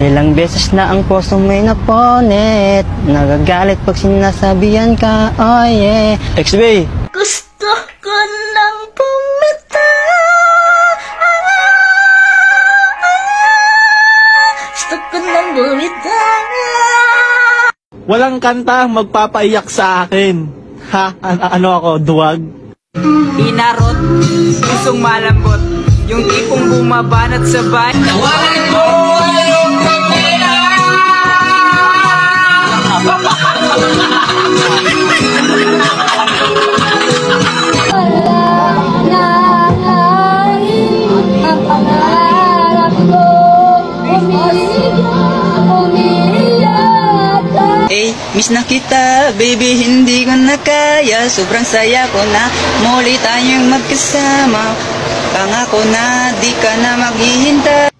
Ilang beses na ang puso may naponit, nagagalit pag sinasabihan ka, oh yeah. XB! Gusto ko nang pumita, gusto ko nang bumita. Walang kanta magpapaiyak sa akin. Ha? Ano ako? Duwag? Inarot, pusong malambot, yung tipong bumabanat sabay. Tawanan ko yung kapila. Ang pangarap ko, Miss na kita, baby, hindi ko na kaya. Sobrang saya ko na muli tayong magkasama. Pangako na di ka na maghihintay.